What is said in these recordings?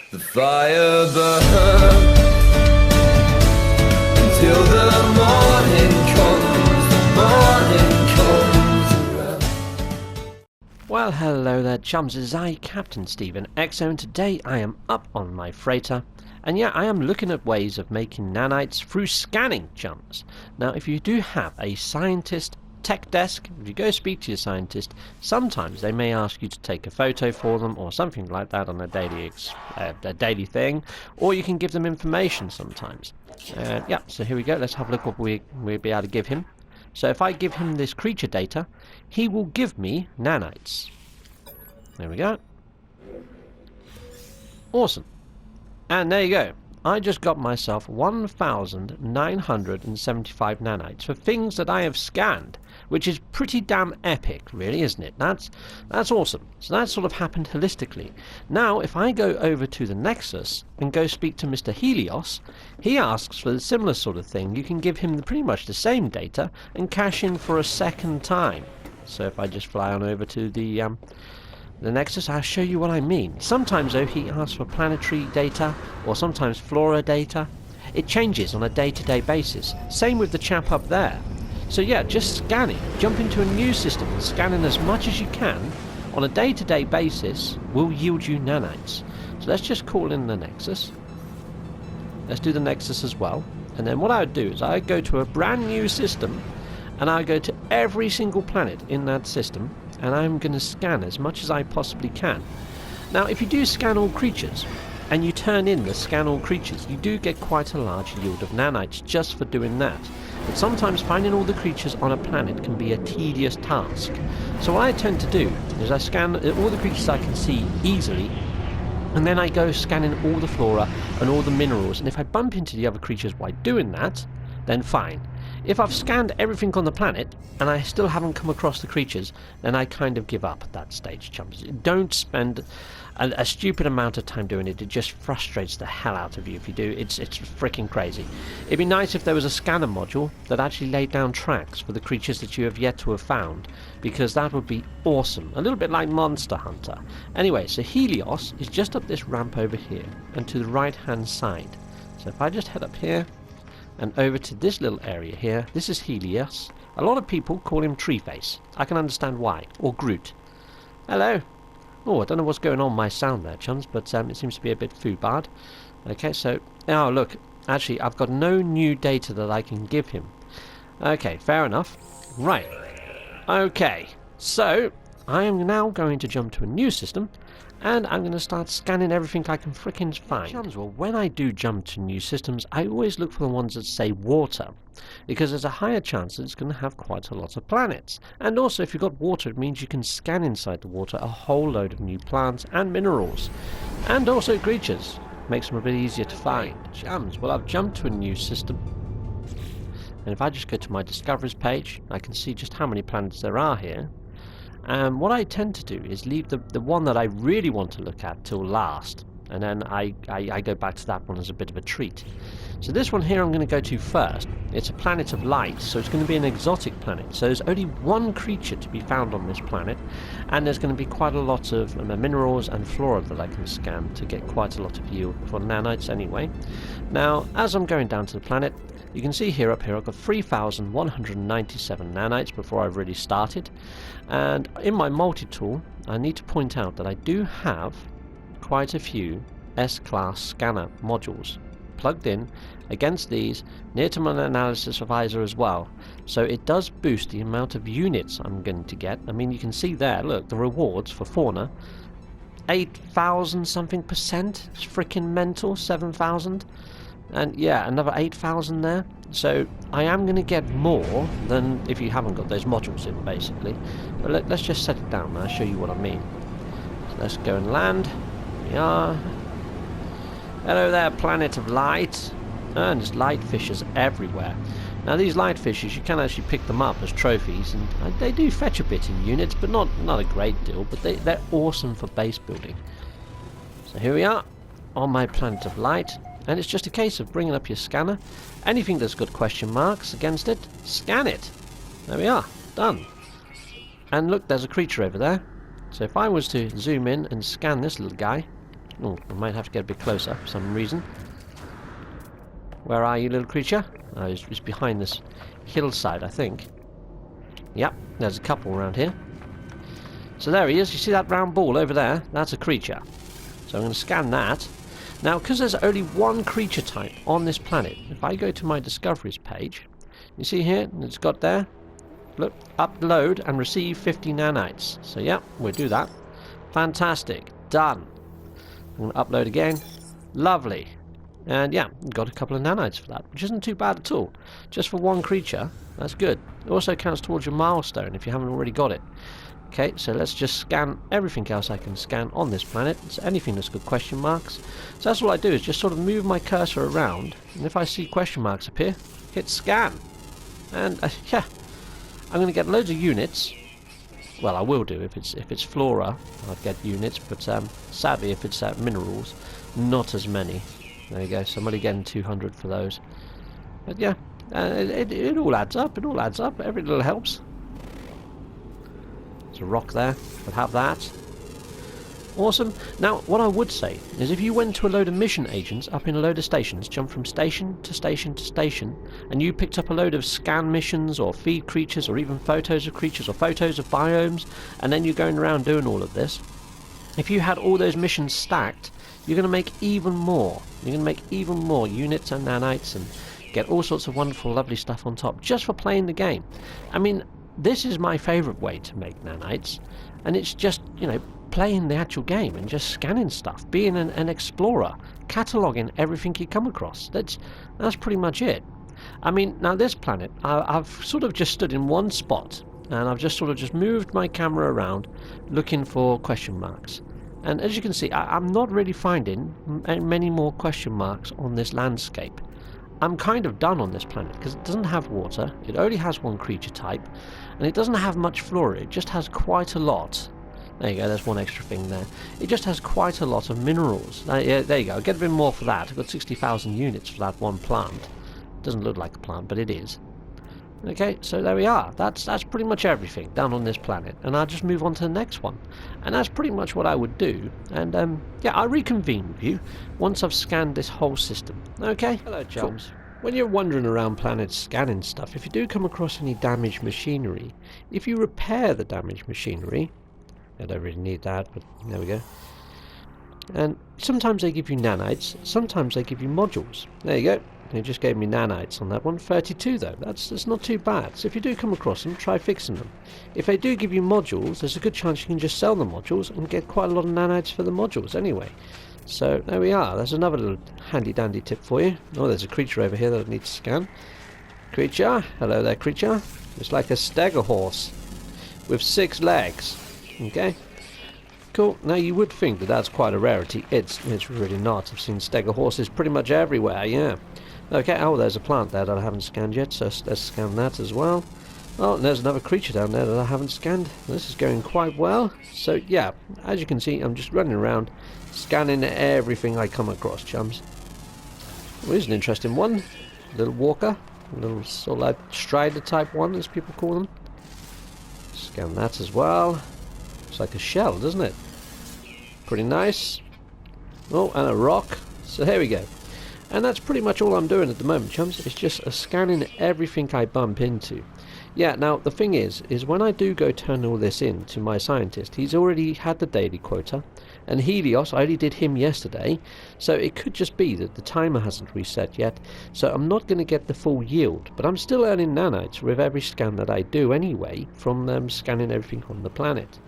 The fire burns until the morning comes around. Well, hello there chums, it's I, Captain Steve and XO, and today I am up on my freighter, and yeah, I am looking at ways of making nanites through scanning, chums. Now, if you do have a scientist tech desk, if you go speak to your scientist, sometimes they may ask you to take a photo for them or something like that on a daily thing, or you can give them information sometimes. Yeah, so here we go, let's have a look what we'll be able to give him. So if I give him this creature data, he will give me nanites. There we go. Awesome. And there you go. I just got myself 1,975 nanites for things that I have scanned, which is pretty damn epic, really, isn't it? That's awesome. So that sort of happened holistically. Now, if I go over to the Nexus and go speak to Mr. Helios, he asks for a similar sort of thing. You can give him pretty much the same data and cash in for a second time. So if I just fly on over to the Nexus, I'll show you what I mean. Sometimes, though, he asks for planetary data, or sometimes flora data. It changes on a day-to-day basis. Same with the chap up there. So yeah, just scanning. Jump into a new system and scanning as much as you can on a day-to-day basis will yield you nanites. So let's just call in the Nexus. Let's do the Nexus as well. And then what I would do is I would go to a brand new system, and I go to every single planet in that system, and I'm going to scan as much as I possibly can. Now, if you do scan all creatures, and you turn in the scan all creatures, you do get quite a large yield of nanites just for doing that. But sometimes finding all the creatures on a planet can be a tedious task. So what I tend to do is I scan all the creatures I can see easily, and then I go scanning all the flora and all the minerals, and if I bump into the other creatures while doing that, then fine. If I've scanned everything on the planet and I still haven't come across the creatures, then I kind of give up at that stage, chums. Don't spend a stupid amount of time doing it. It just frustrates the hell out of you if you do. It's freaking crazy. It'd be nice if there was a scanner module that actually laid down tracks for the creatures that you have yet to have found, because that would be awesome. A little bit like Monster Hunter. Anyway, so Helios is just up this ramp over here and to the right hand side. So if I just head up here and over to this little area here, this is Helios. A lot of people call him Treeface. I can understand why. Or Groot. Hello. Oh, I don't know what's going on with my sound there, chums, but it seems to be a bit foobarred. Okay, so, oh look, actually I've got no new data that I can give him. Okay, fair enough. Right. Okay, so I am now going to jump to a new system, and I'm going to start scanning everything I can frickin' find. Chums, well, when I do jump to new systems, I always look for the ones that say water, because there's a higher chance that it's going to have quite a lot of planets. And also, if you've got water, it means you can scan inside the water a whole load of new plants and minerals. And also creatures. Makes them a bit easier to find. Chums, well, I've jumped to a new system. And if I just go to my Discoveries page, I can see just how many planets there are here. And what I tend to do is leave the one that I really want to look at till last, and then I go back to that one as a bit of a treat. So this one here I'm going to go to first. It's a planet of light, so it's going to be an exotic planet. So there's only one creature to be found on this planet, and there's going to be quite a lot of minerals and flora that I can scan to get quite a lot of yield for nanites anyway. Now, as I'm going down to the planet, you can see here up here I've got 3,197 nanites before I've really started, and in my multi-tool I need to point out that I do have quite a few S-class scanner modules plugged in against these near to my analysis advisor as well, so it does boost the amount of units I'm going to get. I mean, you can see there, look, the rewards for fauna, 8,000 something percent. It's freaking mental. 7,000. And yeah, another 8,000 there. So I am going to get more than if you haven't got those modules in, basically. But let's just set it down and I'll show you what I mean. So let's go and land. Here we are. Hello there, planet of light. And there's light fishes everywhere. Now these light fishes, you can actually pick them up as trophies, and they do fetch a bit in units, but not a great deal, but they're awesome for base building. So here we are on my planet of light. And it's just a case of bringing up your scanner. Anything that's got question marks against it, scan it. There we are, done. And look, there's a creature over there. So if I was to zoom in and scan this little guy, Oh, I might have to get a bit closer for some reason. Where are you, little creature? Oh, he's behind this hillside, I think. Yep, there's a couple around here. So there he is. You see that round ball over there? That's a creature. So I'm going to scan that. Now, because there's only one creature type on this planet, if I go to my discoveries page, you see here, it's got there, look, upload and receive 50 nanites. So yeah, we'll do that. Fantastic. Done. I'm going to upload again. Lovely. And yeah, got a couple of nanites for that, which isn't too bad at all. Just for one creature, that's good. It also counts towards your milestone if you haven't already got it. Okay, so let's just scan everything else I can scan on this planet. So anything that's got question marks. So that's all I do, is just sort of move my cursor around, and if I see question marks appear, hit scan. And yeah, I'm going to get loads of units. Well, I will do if it's flora, I'll get units, but sadly if it's minerals, not as many. There you go, so I'm only getting 200 for those. But yeah, it all adds up, every little helps. There's a rock there, but have that. Awesome. Now, what I would say is if you went to a load of mission agents up in a load of stations, jumped from station to station to station, and you picked up a load of scan missions or feed creatures or even photos of creatures or photos of biomes, and then you're going around doing all of this, if you had all those missions stacked, you're going to make even more. You're going to make even more units and nanites and get all sorts of wonderful, lovely stuff on top just for playing the game. I mean, this is my favourite way to make nanites, and it's just, you know, playing the actual game and just scanning stuff, being an explorer, cataloguing everything you come across. That's pretty much it. I mean, now this planet, I've sort of just stood in one spot, and I've just sort of just moved my camera around looking for question marks. And as you can see, I'm not really finding many more question marks on this landscape. I'm kind of done on this planet because it doesn't have water, it only has one creature type, and it doesn't have much flora, it just has quite a lot. There you go, there's one extra thing there. It just has quite a lot of minerals. Yeah, there you go, I'll get a bit more for that. I've got 60,000 units for that one plant. It doesn't look like a plant, but it is. Okay, so there we are. That's pretty much everything down on this planet, and I'll just move on to the next one. And that's pretty much what I would do. And yeah, I'll reconvene with you once I've scanned this whole system. Okay? Hello, chums. Cool. When you're wandering around planets scanning stuff, if you do come across any damaged machinery, if you repair the damaged machinery, I don't really need that, but there we go. And sometimes they give you nanites, sometimes they give you modules. There you go. They just gave me nanites on that one. 32 though. That's not too bad. So if you do come across them, try fixing them. If they do give you modules, there's a good chance you can just sell the modules and get quite a lot of nanites for the modules anyway. So there we are. There's another little handy dandy tip for you. Oh, there's a creature over here that I need to scan. Creature. Hello there, creature. It's like a stegosaurus with 6 legs. Okay. Cool. Now you would think that that's quite a rarity. It's really not. I've seen stegosaurus pretty much everywhere, yeah. Okay, oh, there's a plant there that I haven't scanned yet, so let's scan that as well. Oh, and there's another creature down there that I haven't scanned. This is going quite well. So, yeah, as you can see, I'm just running around, scanning everything I come across, chums. Well, here's an interesting one. A little walker. A little sort of like strider type one, as people call them. Scan that as well. It's like a shell, doesn't it? Pretty nice. Oh, and a rock. So, here we go. And that's pretty much all I'm doing at the moment, chums. It's just scanning everything I bump into. Yeah, now the thing is when I do go turn all this in to my scientist, he's already had the daily quota. And Helios, I only did him yesterday. So it could just be that the timer hasn't reset yet. So I'm not going to get the full yield. But I'm still earning nanites with every scan that I do anyway, from scanning everything on the planet.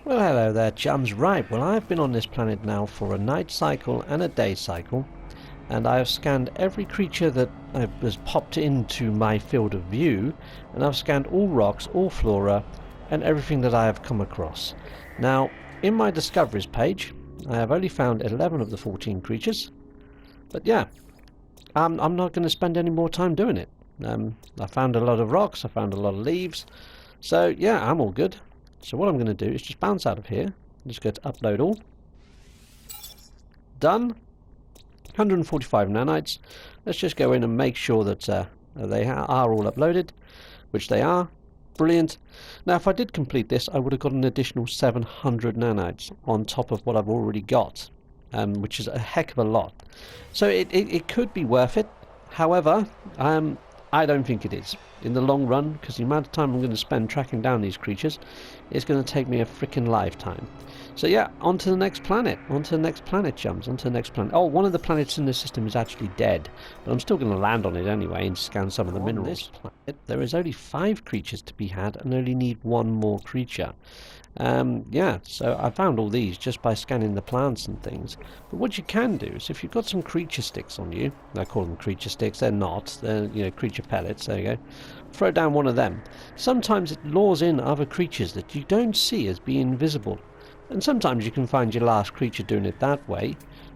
Well, hello there, chums. Right, well, I've been on this planet now for a night cycle and a day cycle, and I have scanned every creature that has popped into my field of view, and I've scanned all rocks, all flora, and everything that I have come across. Now, in my discoveries page, I have only found 11 of the 14 creatures, but yeah, I'm not going to spend any more time doing it. I found a lot of rocks, I found a lot of leaves, so yeah, I'm all good. So what I'm going to do is just bounce out of here. Just go to upload all. Done. 145 nanites. Let's just go in and make sure that they are all uploaded, which they are. brilliant. Now if I did complete this, I would have got an additional 700 nanites on top of what I've already got, which is a heck of a lot. So it could be worth it. However, I don't think it is in the long run, because the amount of time I'm going to spend tracking down these creatures is going to take me a freaking lifetime. So yeah, on to the next planet. On to the next planet, chums. On to the next planet. Oh, one of the planets in the system is actually dead, but I'm still going to land on it anyway and scan some of the minerals. On this planet, there is only 5 creatures to be had, and only need 1 more creature. Yeah, so I found all these just by scanning the plants and things. But what you can do is, if you've got some creature sticks on you, I call them creature sticks, they're not, they're, you know, creature pellets, there you go. Throw down one of them. Sometimes it lures in other creatures that you don't see as being visible. And sometimes you can find your last creature doing it that way.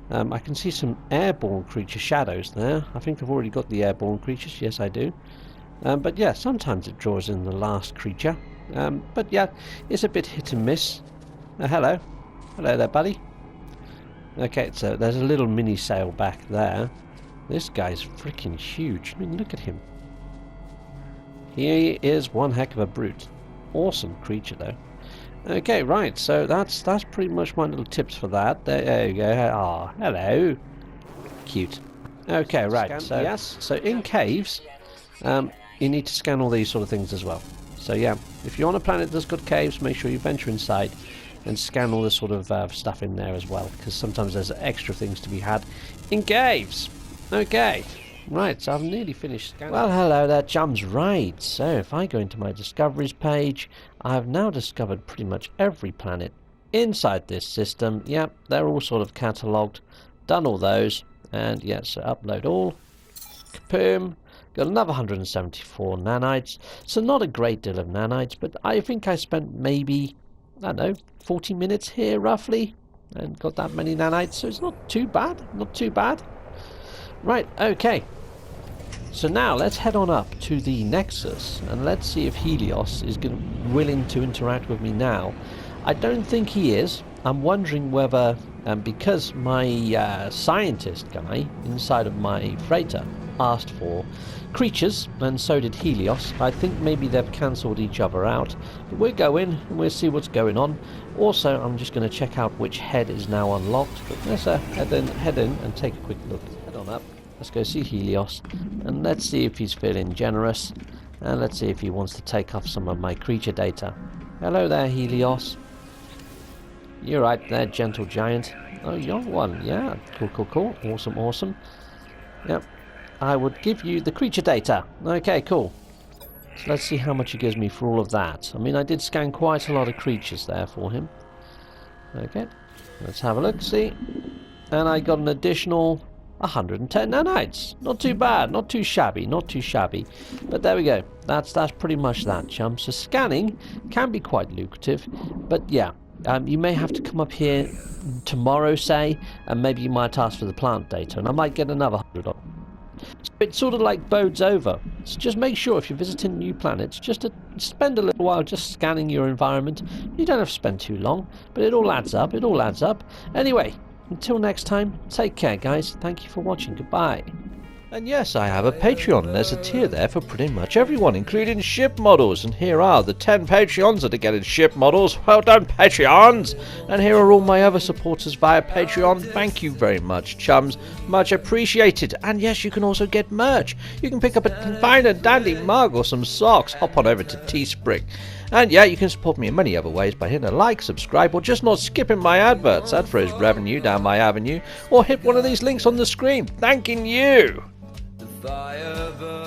I can see some airborne creature shadows there. I think I've already got the airborne creatures, yes I do. But yeah, sometimes it draws in the last creature. But yeah, it's a bit hit and miss. Hello. Hello there, buddy. Okay, so there's a little mini sail back there. This guy's freaking huge. I mean, look at him. He is one heck of a brute. Awesome creature, though. Okay, right, so that's pretty much my little tips for that. There you go. Ah, hello. Cute. Okay, right, so yes, so in caves, you need to scan all these sort of things as well. So yeah, if you're on a planet that's got caves, make sure you venture inside and scan all this sort of stuff in there as well, because sometimes there's extra things to be had in caves. Okay, right, so I've nearly finished scanning. Well, hello there, chums. Right, so if I go into my discoveries page, I have now discovered pretty much every planet inside this system. Yep, they're all sort of catalogued, done all those, and yeah, so upload all. Kapoom. Got another 174 nanites, so not a great deal of nanites, but I think I spent maybe, I don't know, 40 minutes here roughly, and got that many nanites, so it's not too bad, not too bad. Right, okay, so now let's head on up to the Nexus, and let's see if Helios is willing to interact with me now. I don't think he is. I'm wondering whether, because my scientist guy inside of my freighter asked for creatures, and so did Helios. I think maybe they've cancelled each other out, but we'll go in and we'll see what's going on. Also, I'm just going to check out which head is now unlocked, but let's head in and take a quick look. Head on up, let's go see Helios, and let's see if he's feeling generous, and let's see if he wants to take off some of my creature data. Hello there, Helios. You're right there, gentle giant. Oh, you're one, yeah, cool, awesome. Yep, I would give you the creature data. Okay, cool. So let's see how much he gives me for all of that. I mean, I did scan quite a lot of creatures there for him. Okay, let's have a look, see. And I got an additional 110 nanites. Not too bad, not too shabby. But there we go. That's pretty much that, chum. So scanning can be quite lucrative, but yeah. You may have to come up here tomorrow, say, and maybe you might ask for the plant data, and I might get another 100 on. So it's sort of like bodes over. So just make sure if you're visiting new planets, just to spend a little while just scanning your environment. You don't have to spend too long, but it all adds up. Anyway, until next time, take care, guys. Thank you for watching. Goodbye. And yes, I have a Patreon. There's a tier there for pretty much everyone, including ship models. And here are the 10 Patreons that are getting ship models. Well done, Patreons! And here are all my other supporters via Patreon. Thank you very much, chums. Much appreciated. And yes, you can also get merch. You can pick up a fine and dandy mug or some socks. Hop on over to Teespring. And yeah, you can support me in many other ways by hitting a like, subscribe, or just not skipping my adverts. That throws revenue down my avenue. Or hit one of these links on the screen. Thanking you! Fire burns.